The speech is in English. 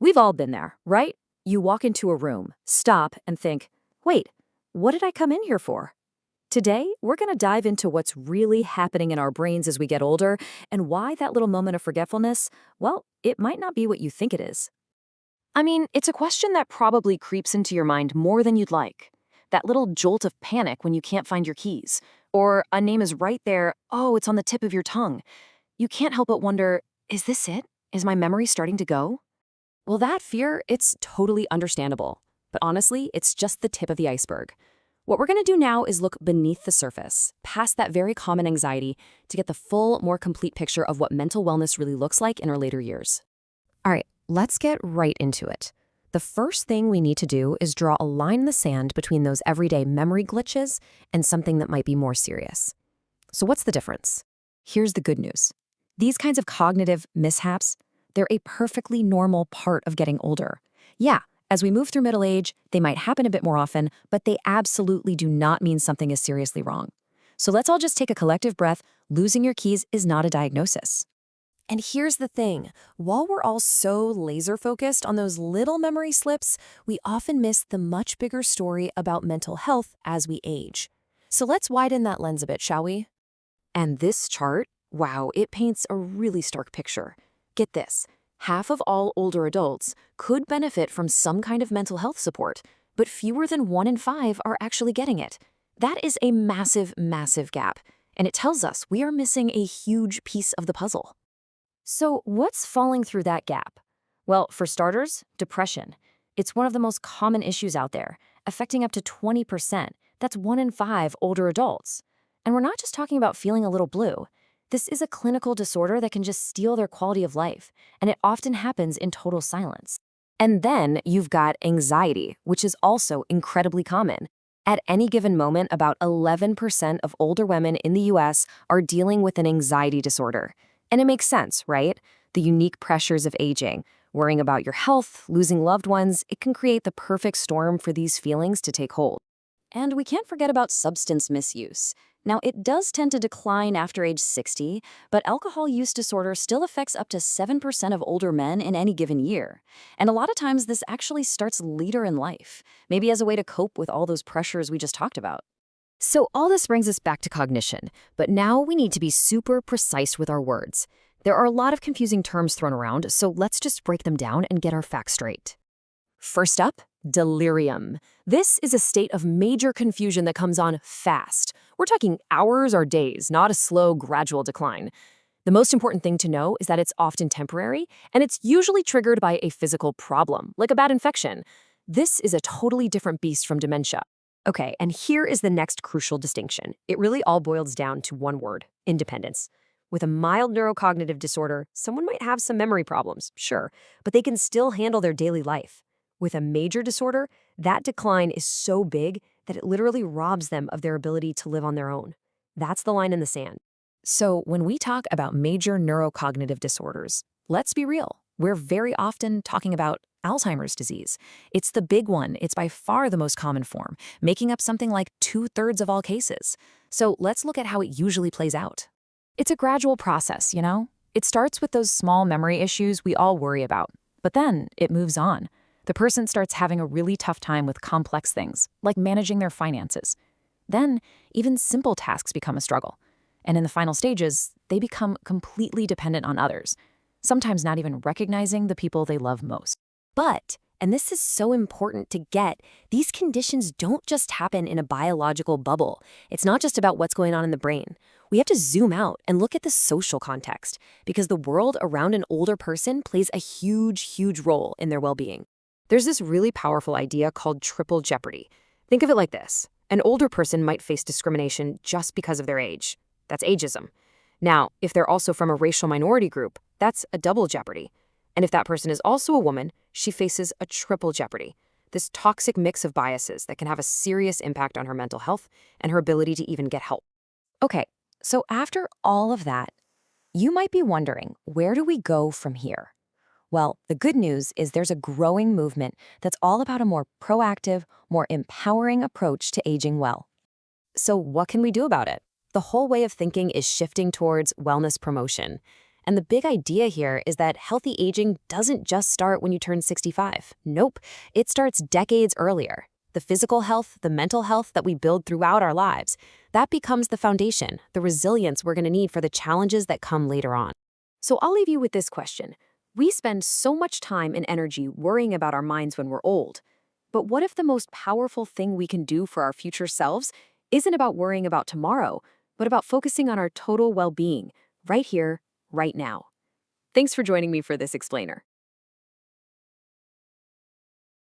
We've all been there, right? You walk into a room, stop, and think, wait, what did I come in here for? Today, we're going to dive into what's really happening in our brains as we get older and why that little moment of forgetfulness, well, it might not be what you think it is. I mean, it's a question that probably creeps into your mind more than you'd like. That little jolt of panic when you can't find your keys, or a name is right there, oh, it's on the tip of your tongue. You can't help but wonder, is this it? Is my memory starting to go? Well, that fear, it's totally understandable. But honestly, it's just the tip of the iceberg. What we're going to do now is look beneath the surface, past that very common anxiety, to get the full, more complete picture of what mental wellness really looks like in our later years. All right, let's get right into it. The first thing we need to do is draw a line in the sand between those everyday memory glitches and something that might be more serious. So what's the difference? Here's the good news. These kinds of cognitive mishaps, they're a perfectly normal part of getting older. Yeah, as we move through middle age, they might happen a bit more often, but they absolutely do not mean something is seriously wrong. So let's all just take a collective breath. Losing your keys is not a diagnosis. And here's the thing. While we're all so laser-focused on those little memory slips, we often miss the much bigger story about mental health as we age. So let's widen that lens a bit, shall we? And this chart, wow, it paints a really stark picture. Get this, half of all older adults could benefit from some kind of mental health support, but fewer than 1 in 5 are actually getting it. That is a massive, massive gap, and it tells us we are missing a huge piece of the puzzle. So what's falling through that gap? Well, for starters, depression. It's one of the most common issues out there, affecting up to 20%. That's 1 in 5 older adults. And we're not just talking about feeling a little blue. This is a clinical disorder that can just steal their quality of life, and it often happens in total silence. And then you've got anxiety, which is also incredibly common. At any given moment, about 11% of older women in the US are dealing with an anxiety disorder. And it makes sense, right? The unique pressures of aging, worrying about your health, losing loved ones, it can create the perfect storm for these feelings to take hold. And we can't forget about substance misuse. Now, it does tend to decline after age 60, but alcohol use disorder still affects up to 7% of older men in any given year. And a lot of times this actually starts later in life, maybe as a way to cope with all those pressures we just talked about. So all this brings us back to cognition, but now we need to be super precise with our words. There are a lot of confusing terms thrown around, so let's just break them down and get our facts straight. First up, delirium. This is a state of major confusion that comes on fast. We're talking hours or days, not a slow, gradual decline. The most important thing to know is that it's often temporary, and it's usually triggered by a physical problem, like a bad infection. This is a totally different beast from dementia. Okay, and here is the next crucial distinction. It really all boils down to one word: independence. With a mild neurocognitive disorder, someone might have some memory problems, sure, but they can still handle their daily life. With a major disorder, that decline is so big that it literally robs them of their ability to live on their own. That's the line in the sand. So when we talk about major neurocognitive disorders, let's be real. We're very often talking about Alzheimer's disease. It's the big one. It's by far the most common form, making up something like 2/3 of all cases. So let's look at how it usually plays out. It's a gradual process, you know? It starts with those small memory issues we all worry about, but then it moves on. The person starts having a really tough time with complex things, like managing their finances. Then, even simple tasks become a struggle. And in the final stages, they become completely dependent on others, sometimes not even recognizing the people they love most. But, and this is so important to get, these conditions don't just happen in a biological bubble. It's not just about what's going on in the brain. We have to zoom out and look at the social context, because the world around an older person plays a huge, huge role in their well-being. There's this really powerful idea called triple jeopardy. Think of it like this. An older person might face discrimination just because of their age. That's ageism. Now, if they're also from a racial minority group, that's a double jeopardy. And if that person is also a woman, she faces a triple jeopardy. This toxic mix of biases that can have a serious impact on her mental health and her ability to even get help. Okay, so after all of that, you might be wondering, where do we go from here? Well, the good news is there's a growing movement that's all about a more proactive, more empowering approach to aging well. So what can we do about it? The whole way of thinking is shifting towards wellness promotion. And the big idea here is that healthy aging doesn't just start when you turn 65. Nope, it starts decades earlier. The physical health, the mental health that we build throughout our lives, that becomes the foundation, the resilience we're going to need for the challenges that come later on. So I'll leave you with this question. We spend so much time and energy worrying about our minds when we're old. But what if the most powerful thing we can do for our future selves isn't about worrying about tomorrow, but about focusing on our total well-being, right here, right now? Thanks for joining me for this explainer.